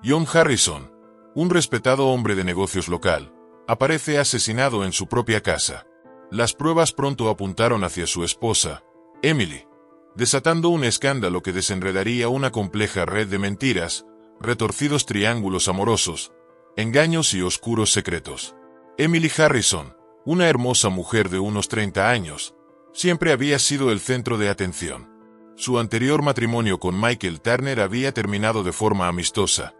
John Harrison, un respetado hombre de negocios local, aparece asesinado en su propia casa. Las pruebas pronto apuntaron hacia su esposa, Emily, desatando un escándalo que desenredaría una compleja red de mentiras, retorcidos triángulos amorosos, engaños y oscuros secretos. Emily Harrison, una hermosa mujer de unos 30 años, siempre había sido el centro de atención. Su anterior matrimonio con Michael Turner había terminado de forma amistosa,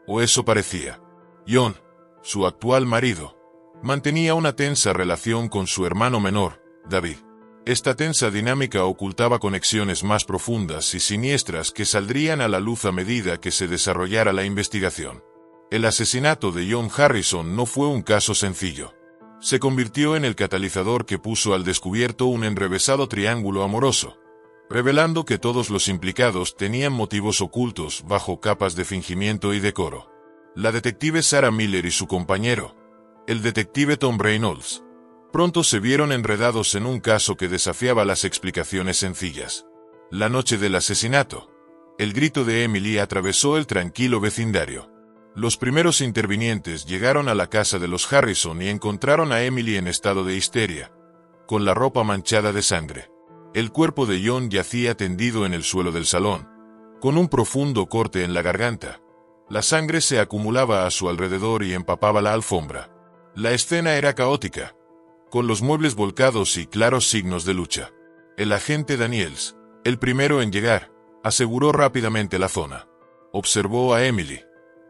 o eso parecía. John, su actual marido, mantenía una tensa relación con su hermano menor, David. Esta tensa dinámica ocultaba conexiones más profundas y siniestras que saldrían a la luz a medida que se desarrollara la investigación. El asesinato de John Harrison no fue un caso sencillo. Se convirtió en el catalizador que puso al descubierto un enrevesado triángulo amoroso, revelando que todos los implicados tenían motivos ocultos bajo capas de fingimiento y decoro. La detective Sarah Miller y su compañero, el detective Tom Reynolds, pronto se vieron enredados en un caso que desafiaba las explicaciones sencillas. La noche del asesinato, el grito de Emily atravesó el tranquilo vecindario. Los primeros intervinientes llegaron a la casa de los Harrison y encontraron a Emily en estado de histeria, con la ropa manchada de sangre. El cuerpo de John yacía tendido en el suelo del salón, con un profundo corte en la garganta. La sangre se acumulaba a su alrededor y empapaba la alfombra. La escena era caótica, con los muebles volcados y claros signos de lucha. El agente Daniels, el primero en llegar, aseguró rápidamente la zona. Observó a Emily,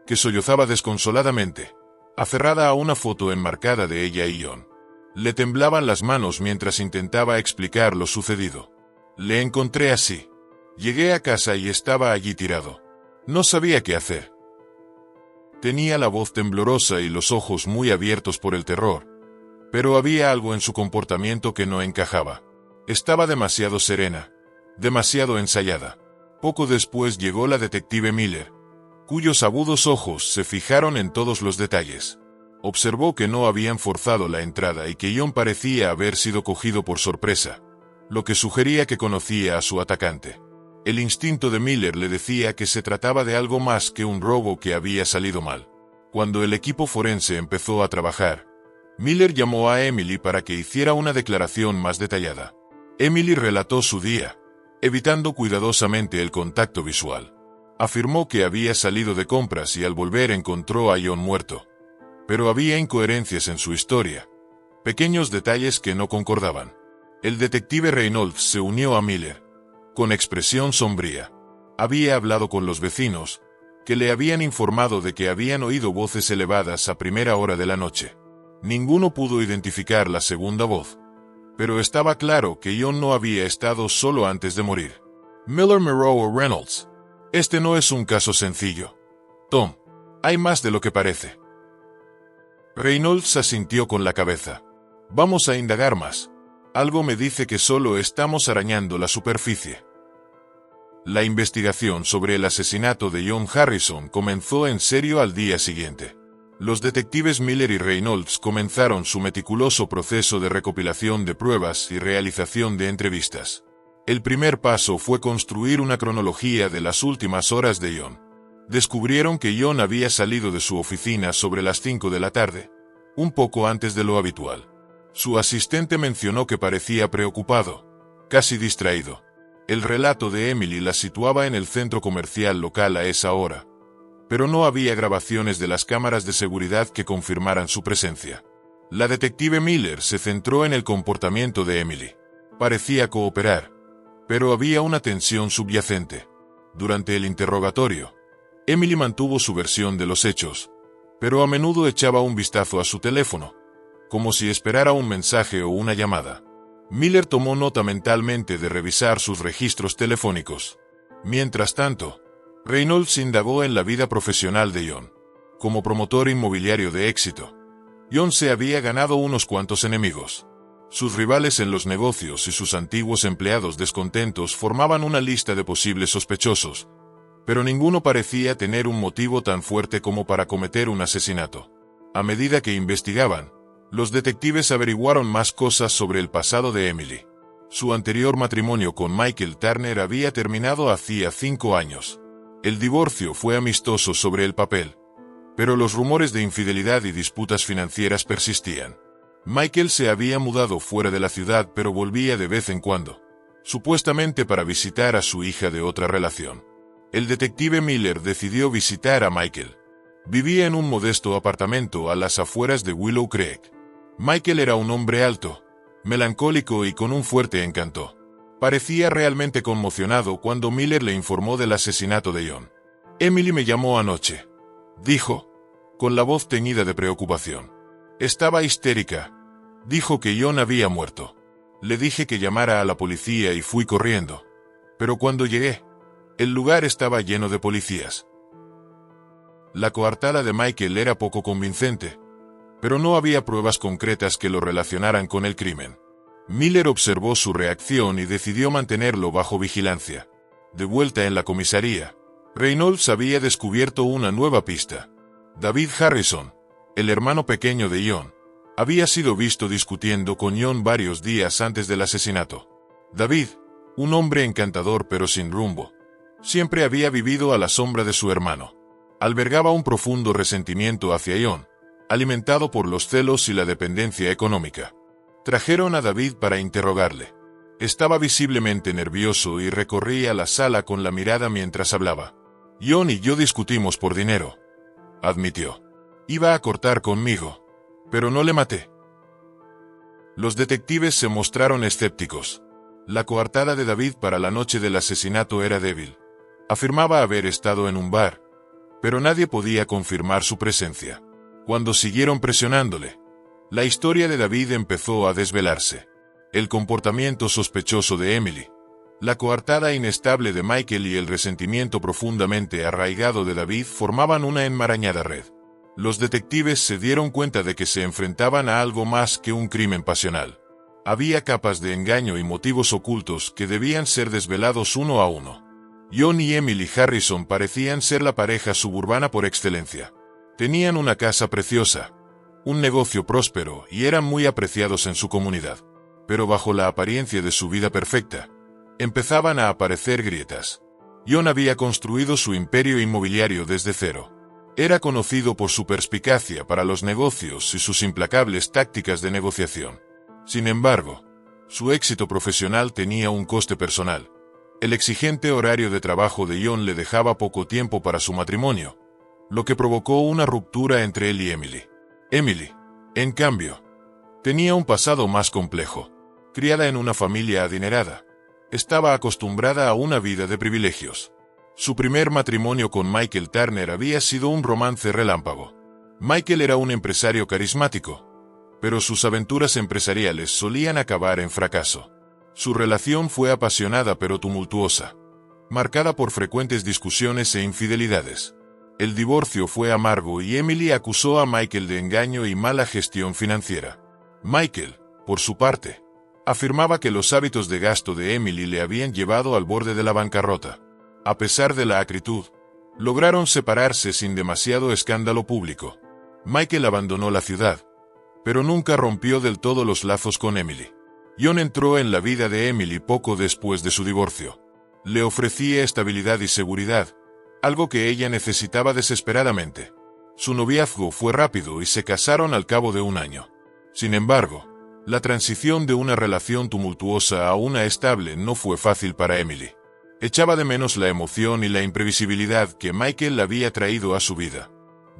que sollozaba desconsoladamente, aferrada a una foto enmarcada de ella y John. Le temblaban las manos mientras intentaba explicar lo sucedido. Le encontré así. Llegué a casa y estaba allí tirado. No sabía qué hacer. Tenía la voz temblorosa y los ojos muy abiertos por el terror, pero había algo en su comportamiento que no encajaba. Estaba demasiado serena, demasiado ensayada. Poco después llegó la detective Miller, cuyos agudos ojos se fijaron en todos los detalles. Observó que no habían forzado la entrada y que John parecía haber sido cogido por sorpresa, lo que sugería que conocía a su atacante. El instinto de Miller le decía que se trataba de algo más que un robo que había salido mal. Cuando el equipo forense empezó a trabajar, Miller llamó a Emily para que hiciera una declaración más detallada. Emily relató su día, evitando cuidadosamente el contacto visual. Afirmó que había salido de compras y al volver encontró a John muerto. Pero había incoherencias en su historia, pequeños detalles que no concordaban. El detective Reynolds se unió a Miller, con expresión sombría. Había hablado con los vecinos, que le habían informado de que habían oído voces elevadas a primera hora de la noche. Ninguno pudo identificar la segunda voz, pero estaba claro que John no había estado solo antes de morir. Miller miró a Reynolds. Este no es un caso sencillo, Tom. Hay más de lo que parece. Reynolds asintió con la cabeza. Vamos a indagar más. Algo me dice que solo estamos arañando la superficie. La investigación sobre el asesinato de John Harrison comenzó en serio al día siguiente. Los detectives Miller y Reynolds comenzaron su meticuloso proceso de recopilación de pruebas y realización de entrevistas. El primer paso fue construir una cronología de las últimas horas de John. Descubrieron que John había salido de su oficina sobre las 5 de la tarde, un poco antes de lo habitual. Su asistente mencionó que parecía preocupado, casi distraído. El relato de Emily la situaba en el centro comercial local a esa hora, pero no había grabaciones de las cámaras de seguridad que confirmaran su presencia. La detective Miller se centró en el comportamiento de Emily. Parecía cooperar, pero había una tensión subyacente. Durante el interrogatorio, Emily mantuvo su versión de los hechos, pero a menudo echaba un vistazo a su teléfono, como si esperara un mensaje o una llamada. Miller tomó nota mentalmente de revisar sus registros telefónicos. Mientras tanto, Reynolds indagó en la vida profesional de John. Como promotor inmobiliario de éxito, John se había ganado unos cuantos enemigos. Sus rivales en los negocios y sus antiguos empleados descontentos formaban una lista de posibles sospechosos, pero ninguno parecía tener un motivo tan fuerte como para cometer un asesinato. A medida que investigaban, los detectives averiguaron más cosas sobre el pasado de Emily. Su anterior matrimonio con Michael Turner había terminado hacía 5 años. El divorcio fue amistoso sobre el papel, pero los rumores de infidelidad y disputas financieras persistían. Michael se había mudado fuera de la ciudad, pero volvía de vez en cuando, supuestamente para visitar a su hija de otra relación. El detective Miller decidió visitar a Michael. Vivía en un modesto apartamento a las afueras de Willow Creek. Michael era un hombre alto, melancólico y con un fuerte encanto. Parecía realmente conmocionado cuando Miller le informó del asesinato de John. «Emily me llamó anoche», dijo, con la voz teñida de preocupación. Estaba histérica. Dijo que John había muerto. Le dije que llamara a la policía y fui corriendo. Pero cuando llegué, el lugar estaba lleno de policías. La coartada de Michael era poco convincente, pero no había pruebas concretas que lo relacionaran con el crimen. Miller observó su reacción y decidió mantenerlo bajo vigilancia. De vuelta en la comisaría, Reynolds había descubierto una nueva pista. David Harrison, el hermano pequeño de John, había sido visto discutiendo con John varios días antes del asesinato. David, un hombre encantador pero sin rumbo, siempre había vivido a la sombra de su hermano. Albergaba un profundo resentimiento hacia John, alimentado por los celos y la dependencia económica. Trajeron a David para interrogarle. Estaba visiblemente nervioso y recorría la sala con la mirada mientras hablaba. «John y yo discutimos por dinero», admitió. «Iba a cortar conmigo, pero no le maté». Los detectives se mostraron escépticos. La coartada de David para la noche del asesinato era débil. Afirmaba haber estado en un bar, pero nadie podía confirmar su presencia. Cuando siguieron presionándole, la historia de David empezó a desvelarse. El comportamiento sospechoso de Emily, la coartada inestable de Michael y el resentimiento profundamente arraigado de David formaban una enmarañada red. Los detectives se dieron cuenta de que se enfrentaban a algo más que un crimen pasional. Había capas de engaño y motivos ocultos que debían ser desvelados uno a uno. John y Emily Harrison parecían ser la pareja suburbana por excelencia. Tenían una casa preciosa, un negocio próspero y eran muy apreciados en su comunidad. Pero bajo la apariencia de su vida perfecta, empezaban a aparecer grietas. John había construido su imperio inmobiliario desde cero. Era conocido por su perspicacia para los negocios y sus implacables tácticas de negociación. Sin embargo, su éxito profesional tenía un coste personal. El exigente horario de trabajo de John le dejaba poco tiempo para su matrimonio, lo que provocó una ruptura entre él y Emily. Emily, en cambio, tenía un pasado más complejo. Criada en una familia adinerada, estaba acostumbrada a una vida de privilegios. Su primer matrimonio con Michael Turner había sido un romance relámpago. Michael era un empresario carismático, pero sus aventuras empresariales solían acabar en fracaso. Su relación fue apasionada pero tumultuosa, marcada por frecuentes discusiones e infidelidades. El divorcio fue amargo y Emily acusó a Michael de engaño y mala gestión financiera. Michael, por su parte, afirmaba que los hábitos de gasto de Emily le habían llevado al borde de la bancarrota. A pesar de la acritud, lograron separarse sin demasiado escándalo público. Michael abandonó la ciudad, pero nunca rompió del todo los lazos con Emily. John entró en la vida de Emily poco después de su divorcio. Le ofrecía estabilidad y seguridad, algo que ella necesitaba desesperadamente. Su noviazgo fue rápido y se casaron al cabo de un año. Sin embargo, la transición de una relación tumultuosa a una estable no fue fácil para Emily. Echaba de menos la emoción y la imprevisibilidad que Michael había traído a su vida.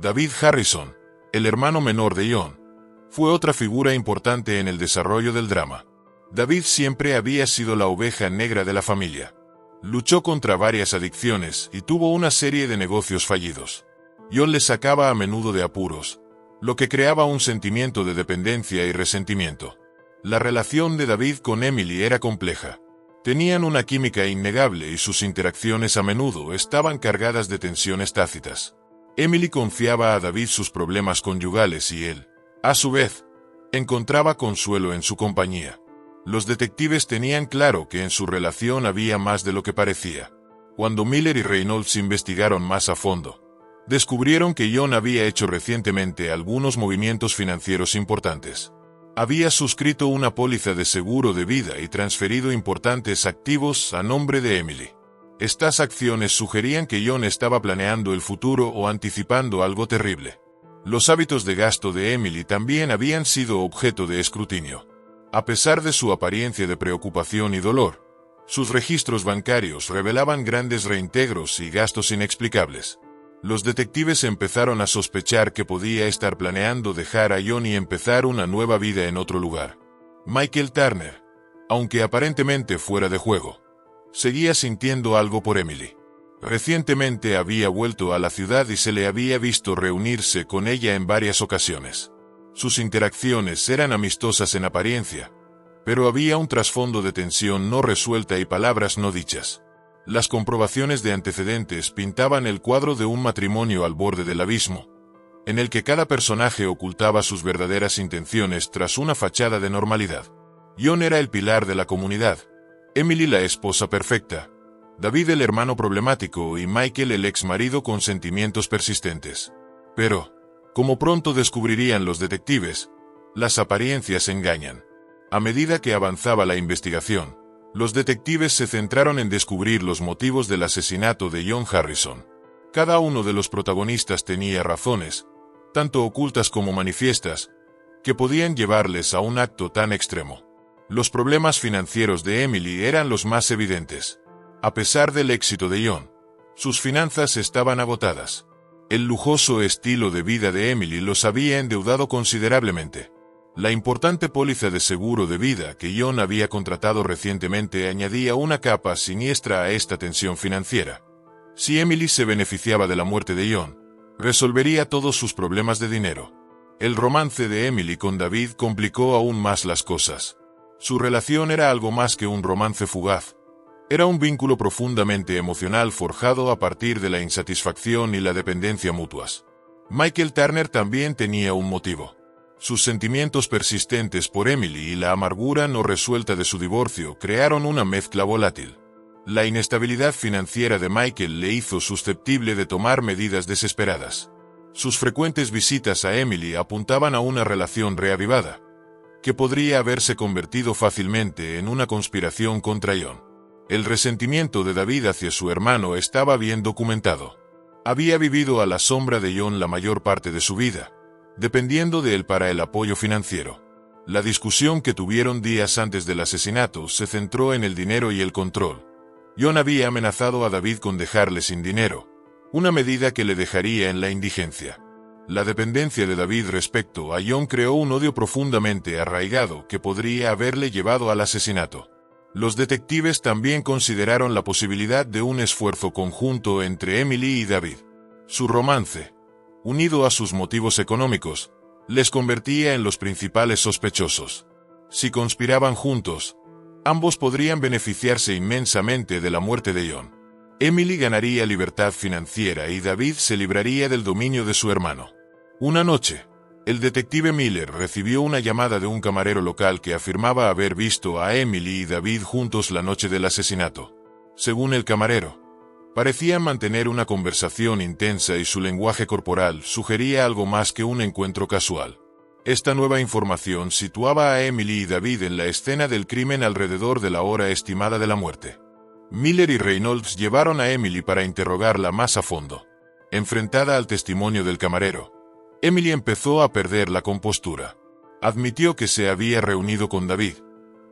David Harrison, el hermano menor de John, fue otra figura importante en el desarrollo del drama. David siempre había sido la oveja negra de la familia. Luchó contra varias adicciones y tuvo una serie de negocios fallidos. John le sacaba a menudo de apuros, lo que creaba un sentimiento de dependencia y resentimiento. La relación de David con Emily era compleja. Tenían una química innegable y sus interacciones a menudo estaban cargadas de tensiones tácitas. Emily confiaba a David sus problemas conyugales y él, a su vez, encontraba consuelo en su compañía. Los detectives tenían claro que en su relación había más de lo que parecía. Cuando Miller y Reynolds investigaron más a fondo, descubrieron que John había hecho recientemente algunos movimientos financieros importantes. Había suscrito una póliza de seguro de vida y transferido importantes activos a nombre de Emily. Estas acciones sugerían que John estaba planeando el futuro o anticipando algo terrible. Los hábitos de gasto de Emily también habían sido objeto de escrutinio. A pesar de su apariencia de preocupación y dolor, sus registros bancarios revelaban grandes reintegros y gastos inexplicables. Los detectives empezaron a sospechar que podía estar planeando dejar a John y empezar una nueva vida en otro lugar. Michael Turner, aunque aparentemente fuera de juego, seguía sintiendo algo por Emily. Recientemente había vuelto a la ciudad y se le había visto reunirse con ella en varias ocasiones. Sus interacciones eran amistosas en apariencia, pero había un trasfondo de tensión no resuelta y palabras no dichas. Las comprobaciones de antecedentes pintaban el cuadro de un matrimonio al borde del abismo, en el que cada personaje ocultaba sus verdaderas intenciones tras una fachada de normalidad. John era el pilar de la comunidad, Emily la esposa perfecta, David el hermano problemático y Michael el ex marido con sentimientos persistentes. Pero, como pronto descubrirían los detectives, las apariencias engañan. A medida que avanzaba la investigación, los detectives se centraron en descubrir los motivos del asesinato de John Harrison. Cada uno de los protagonistas tenía razones, tanto ocultas como manifiestas, que podían llevarles a un acto tan extremo. Los problemas financieros de Emily eran los más evidentes. A pesar del éxito de John, sus finanzas estaban agotadas. El lujoso estilo de vida de Emily los había endeudado considerablemente. La importante póliza de seguro de vida que John había contratado recientemente añadía una capa siniestra a esta tensión financiera. Si Emily se beneficiaba de la muerte de John, resolvería todos sus problemas de dinero. El romance de Emily con David complicó aún más las cosas. Su relación era algo más que un romance fugaz. Era un vínculo profundamente emocional forjado a partir de la insatisfacción y la dependencia mutuas. Michael Turner también tenía un motivo. Sus sentimientos persistentes por Emily y la amargura no resuelta de su divorcio crearon una mezcla volátil. La inestabilidad financiera de Michael le hizo susceptible de tomar medidas desesperadas. Sus frecuentes visitas a Emily apuntaban a una relación reavivada, que podría haberse convertido fácilmente en una conspiración contra John. El resentimiento de David hacia su hermano estaba bien documentado. Había vivido a la sombra de John la mayor parte de su vida, dependiendo de él para el apoyo financiero. La discusión que tuvieron días antes del asesinato se centró en el dinero y el control. John había amenazado a David con dejarle sin dinero, una medida que le dejaría en la indigencia. La dependencia de David respecto a John creó un odio profundamente arraigado que podría haberle llevado al asesinato. Los detectives también consideraron la posibilidad de un esfuerzo conjunto entre Emily y David. Su romance, unido a sus motivos económicos, les convertía en los principales sospechosos. Si conspiraban juntos, ambos podrían beneficiarse inmensamente de la muerte de John. Emily ganaría libertad financiera y David se libraría del dominio de su hermano. Una noche, el detective Miller recibió una llamada de un camarero local que afirmaba haber visto a Emily y David juntos la noche del asesinato. Según el camarero, parecían mantener una conversación intensa y su lenguaje corporal sugería algo más que un encuentro casual. Esta nueva información situaba a Emily y David en la escena del crimen alrededor de la hora estimada de la muerte. Miller y Reynolds llevaron a Emily para interrogarla más a fondo. Enfrentada al testimonio del camarero, Emily empezó a perder la compostura. Admitió que se había reunido con David,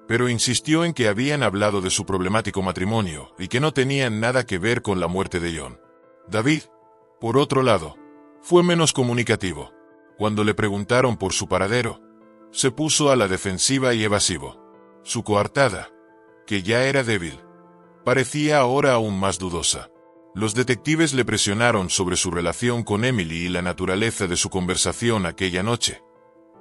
pero insistió en que habían hablado de su problemático matrimonio y que no tenían nada que ver con la muerte de John. David, por otro lado, fue menos comunicativo. Cuando le preguntaron por su paradero, se puso a la defensiva y evasivo. Su coartada, que ya era débil, parecía ahora aún más dudosa. Los detectives le presionaron sobre su relación con Emily y la naturaleza de su conversación aquella noche,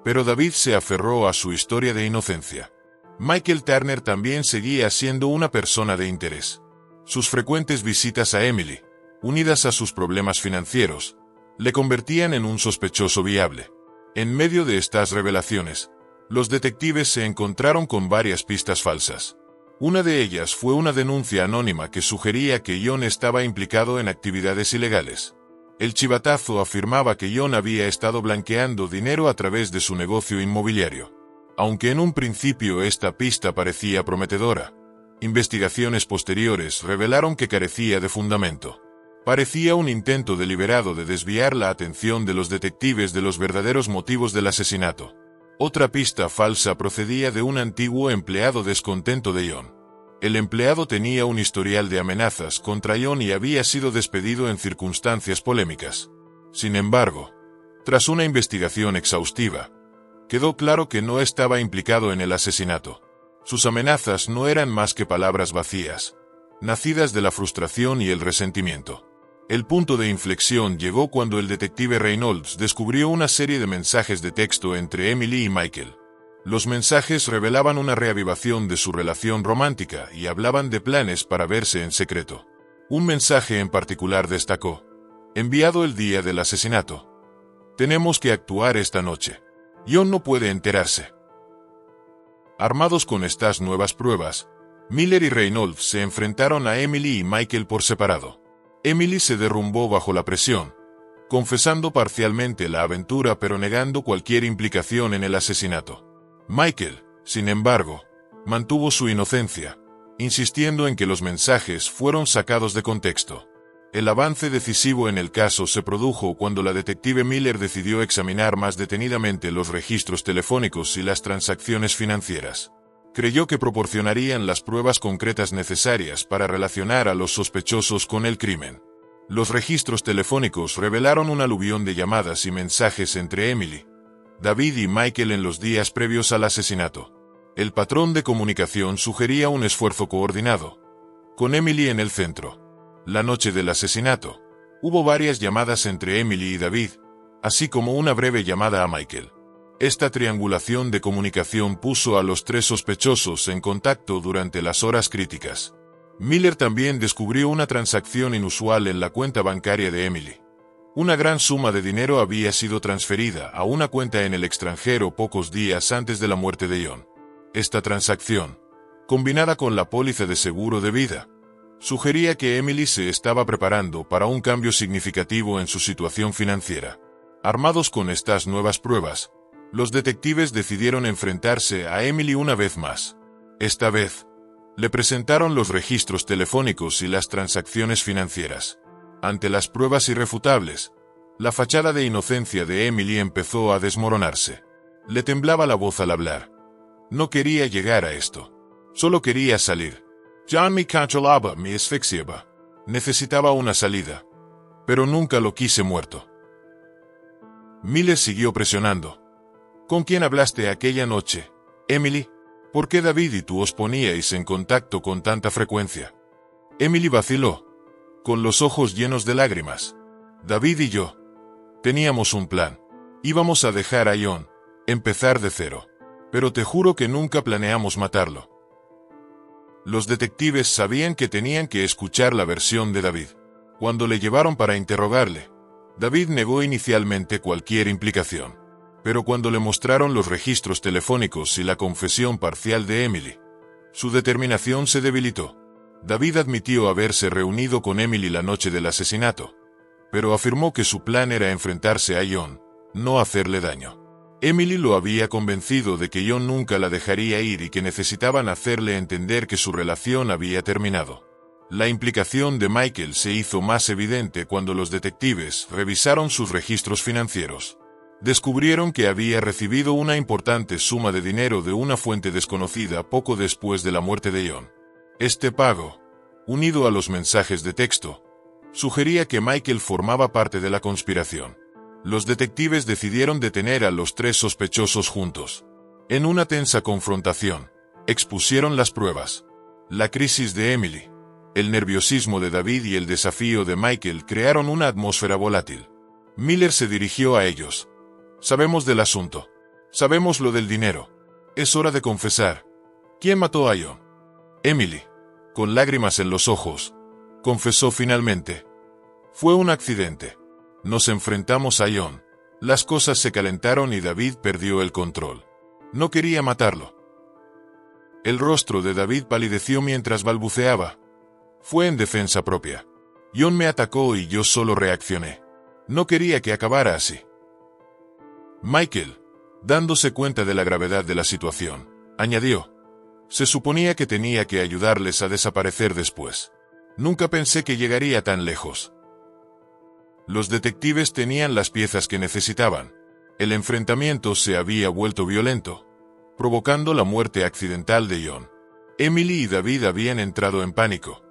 pero David se aferró a su historia de inocencia. Michael Turner también seguía siendo una persona de interés. Sus frecuentes visitas a Emily, unidas a sus problemas financieros, le convertían en un sospechoso viable. En medio de estas revelaciones, los detectives se encontraron con varias pistas falsas. Una de ellas fue una denuncia anónima que sugería que John estaba implicado en actividades ilegales. El chivatazo afirmaba que John había estado blanqueando dinero a través de su negocio inmobiliario. Aunque en un principio esta pista parecía prometedora, Investigaciones posteriores revelaron que carecía de fundamento. Parecía un intento deliberado de desviar la atención de los detectives de los verdaderos motivos del asesinato. Otra pista falsa procedía de un antiguo empleado descontento de John. El empleado tenía un historial de amenazas contra John y había sido despedido en circunstancias polémicas. Sin embargo, tras una investigación exhaustiva, quedó claro que no estaba implicado en el asesinato. Sus amenazas no eran más que palabras vacías, nacidas de la frustración y el resentimiento. El punto de inflexión llegó cuando el detective Reynolds descubrió una serie de mensajes de texto entre Emily y Michael. Los mensajes revelaban una reavivación de su relación romántica y hablaban de planes para verse en secreto. Un mensaje en particular destacó: enviado el día del asesinato. Tenemos que actuar esta noche. John no puede enterarse. Armados con estas nuevas pruebas, Miller y Reynolds se enfrentaron a Emily y Michael por separado. Emily se derrumbó bajo la presión, confesando parcialmente la aventura pero negando cualquier implicación en el asesinato. Michael, sin embargo, mantuvo su inocencia, insistiendo en que los mensajes fueron sacados de contexto. El avance decisivo en el caso se produjo cuando la detective Miller decidió examinar más detenidamente los registros telefónicos y las transacciones financieras. Creyó que proporcionarían las pruebas concretas necesarias para relacionar a los sospechosos con el crimen. Los registros telefónicos revelaron un aluvión de llamadas y mensajes entre Emily, David y Michael en los días previos al asesinato. El patrón de comunicación sugería un esfuerzo coordinado, con Emily en el centro. La noche del asesinato, hubo varias llamadas entre Emily y David, así como una breve llamada a Michael. Esta triangulación de comunicación puso a los tres sospechosos en contacto durante las horas críticas. Miller también descubrió una transacción inusual en la cuenta bancaria de Emily. Una gran suma de dinero había sido transferida a una cuenta en el extranjero pocos días antes de la muerte de John. Esta transacción, combinada con la póliza de seguro de vida, sugería que Emily se estaba preparando para un cambio significativo en su situación financiera. Armados con estas nuevas pruebas, los detectives decidieron enfrentarse a Emily una vez más. Esta vez, le presentaron los registros telefónicos y las transacciones financieras. Ante las pruebas irrefutables, la fachada de inocencia de Emily empezó a desmoronarse. Le temblaba la voz al hablar. No quería llegar a esto. Solo quería salir. John me controlaba, me asfixiaba. Necesitaba una salida. Pero nunca lo quise muerto. Miller siguió presionando. ¿Con quién hablaste aquella noche, Emily? ¿Por qué David y tú os poníais en contacto con tanta frecuencia? Emily vaciló, con los ojos llenos de lágrimas. David y yo teníamos un plan. Íbamos a dejar a John, empezar de cero. Pero te juro que nunca planeamos matarlo. Los detectives sabían que tenían que escuchar la versión de David. Cuando le llevaron para interrogarle, David negó inicialmente cualquier implicación. Pero cuando le mostraron los registros telefónicos y la confesión parcial de Emily, su determinación se debilitó. David admitió haberse reunido con Emily la noche del asesinato, pero afirmó que su plan era enfrentarse a John, no hacerle daño. Emily lo había convencido de que John nunca la dejaría ir y que necesitaban hacerle entender que su relación había terminado. La implicación de Michael se hizo más evidente cuando los detectives revisaron sus registros financieros. Descubrieron que había recibido una importante suma de dinero de una fuente desconocida poco después de la muerte de John. Este pago, unido a los mensajes de texto, sugería que Michael formaba parte de la conspiración. Los detectives decidieron detener a los tres sospechosos juntos. En una tensa confrontación, expusieron las pruebas. La crisis de Emily, el nerviosismo de David y el desafío de Michael crearon una atmósfera volátil. Miller se dirigió a ellos. Sabemos del asunto. Sabemos lo del dinero. Es hora de confesar. ¿Quién mató a John? Emily, con lágrimas en los ojos, confesó finalmente. Fue un accidente. Nos enfrentamos a John. Las cosas se calentaron y David perdió el control. No quería matarlo. El rostro de David palideció mientras balbuceaba. Fue en defensa propia. John me atacó y yo solo reaccioné. No quería que acabara así. Michael, dándose cuenta de la gravedad de la situación, añadió. Se suponía que tenía que ayudarles a desaparecer después. Nunca pensé que llegaría tan lejos. Los detectives tenían las piezas que necesitaban. El enfrentamiento se había vuelto violento, provocando la muerte accidental de John. Emily y David habían entrado en pánico,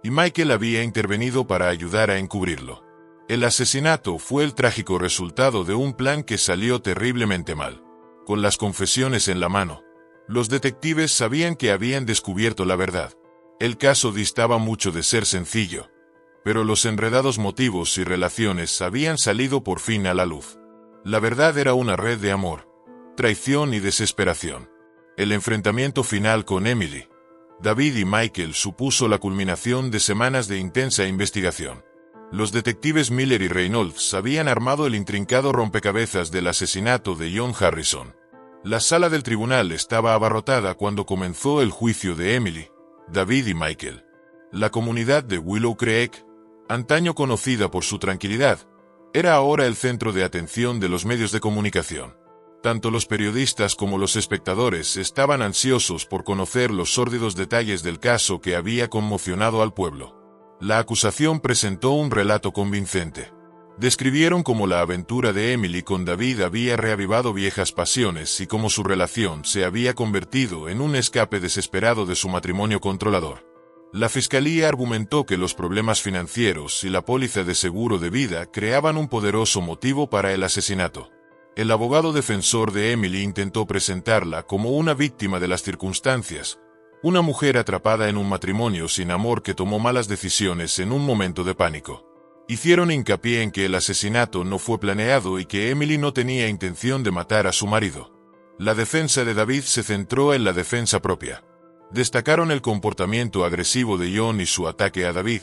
y Michael había intervenido para ayudar a encubrirlo. El asesinato fue el trágico resultado de un plan que salió terriblemente mal. Con las confesiones en la mano, los detectives sabían que habían descubierto la verdad. El caso distaba mucho de ser sencillo, pero los enredados motivos y relaciones habían salido por fin a la luz. La verdad era una red de amor, traición y desesperación. El enfrentamiento final con Emily, David y Michael supuso la culminación de semanas de intensa investigación. Los detectives Miller y Reynolds habían armado el intrincado rompecabezas del asesinato de John Harrison. La sala del tribunal estaba abarrotada cuando comenzó el juicio de Emily, David y Michael. La comunidad de Willow Creek, antaño conocida por su tranquilidad, era ahora el centro de atención de los medios de comunicación. Tanto los periodistas como los espectadores estaban ansiosos por conocer los sórdidos detalles del caso que había conmocionado al pueblo. La acusación presentó un relato convincente. Describieron cómo la aventura de Emily con David había reavivado viejas pasiones y cómo su relación se había convertido en un escape desesperado de su matrimonio controlador. La fiscalía argumentó que los problemas financieros y la póliza de seguro de vida creaban un poderoso motivo para el asesinato. El abogado defensor de Emily intentó presentarla como una víctima de las circunstancias, una mujer atrapada en un matrimonio sin amor que tomó malas decisiones en un momento de pánico. Hicieron hincapié en que el asesinato no fue planeado y que Emily no tenía intención de matar a su marido. La defensa de David se centró en la defensa propia. Destacaron el comportamiento agresivo de John y su ataque a David,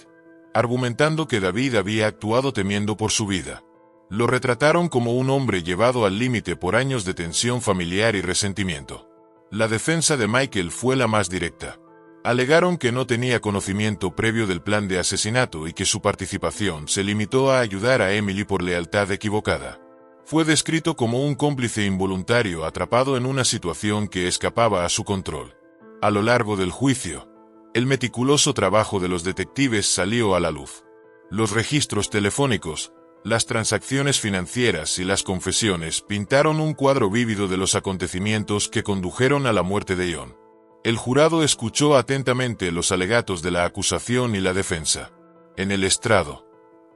argumentando que David había actuado temiendo por su vida. Lo retrataron como un hombre llevado al límite por años de tensión familiar y resentimiento. La defensa de Michael fue la más directa. Alegaron que no tenía conocimiento previo del plan de asesinato y que su participación se limitó a ayudar a Emily por lealtad equivocada. Fue descrito como un cómplice involuntario atrapado en una situación que escapaba a su control. A lo largo del juicio, el meticuloso trabajo de los detectives salió a la luz. Los registros telefónicos, las transacciones financieras y las confesiones pintaron un cuadro vívido de los acontecimientos que condujeron a la muerte de John. El jurado escuchó atentamente los alegatos de la acusación y la defensa. En el estrado,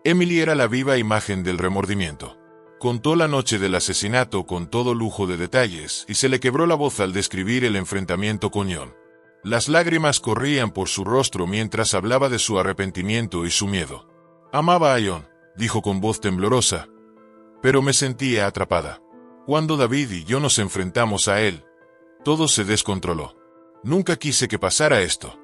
Emily era la viva imagen del remordimiento. Contó la noche del asesinato con todo lujo de detalles y se le quebró la voz al describir el enfrentamiento con John. Las lágrimas corrían por su rostro mientras hablaba de su arrepentimiento y su miedo. Amaba a John, dijo con voz temblorosa, pero me sentía atrapada. Cuando David y yo nos enfrentamos a él, todo se descontroló. Nunca quise que pasara esto.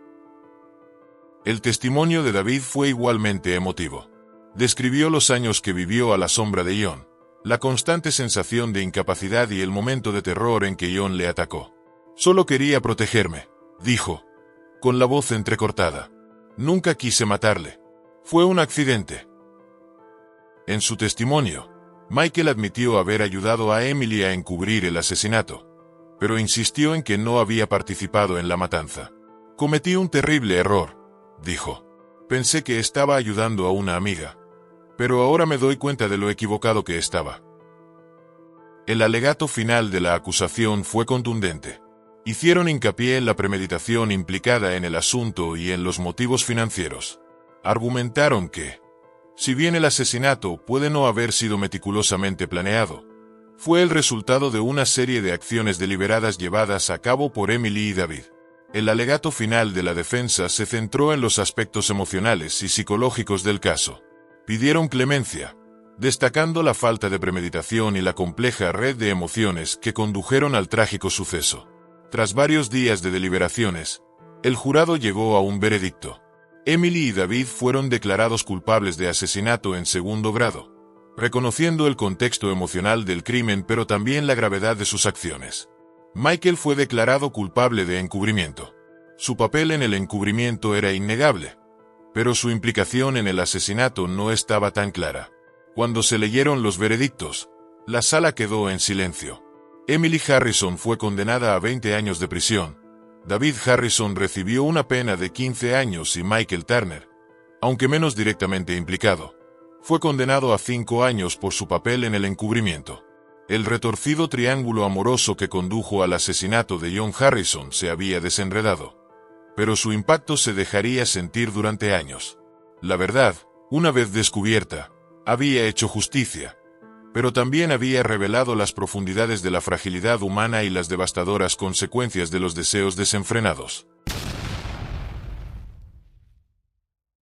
El testimonio de David fue igualmente emotivo. Describió los años que vivió a la sombra de John, la constante sensación de incapacidad y el momento de terror en que John le atacó. Solo quería protegerme, dijo, con la voz entrecortada. Nunca quise matarle. Fue un accidente. En su testimonio, Michael admitió haber ayudado a Emily a encubrir el asesinato, pero insistió en que no había participado en la matanza. Cometí un terrible error, dijo. Pensé que estaba ayudando a una amiga, pero ahora me doy cuenta de lo equivocado que estaba. El alegato final de la acusación fue contundente. Hicieron hincapié en la premeditación implicada en el asunto y en los motivos financieros. Argumentaron que, si bien el asesinato puede no haber sido meticulosamente planeado, fue el resultado de una serie de acciones deliberadas llevadas a cabo por Emily y David. El alegato final de la defensa se centró en los aspectos emocionales y psicológicos del caso. Pidieron clemencia, destacando la falta de premeditación y la compleja red de emociones que condujeron al trágico suceso. Tras varios días de deliberaciones, el jurado llegó a un veredicto. Emily y David fueron declarados culpables de asesinato en segundo grado, reconociendo el contexto emocional del crimen pero también la gravedad de sus acciones. Michael fue declarado culpable de encubrimiento. Su papel en el encubrimiento era innegable, pero su implicación en el asesinato no estaba tan clara. Cuando se leyeron los veredictos, la sala quedó en silencio. Emily Harrison fue condenada a 20 años de prisión, David Harrison recibió una pena de 15 años y Michael Turner, aunque menos directamente implicado, fue condenado a 5 años por su papel en el encubrimiento. El retorcido triángulo amoroso que condujo al asesinato de John Harrison se había desenredado, pero su impacto se dejaría sentir durante años. La verdad, una vez descubierta, había hecho justicia, pero también había revelado las profundidades de la fragilidad humana y las devastadoras consecuencias de los deseos desenfrenados.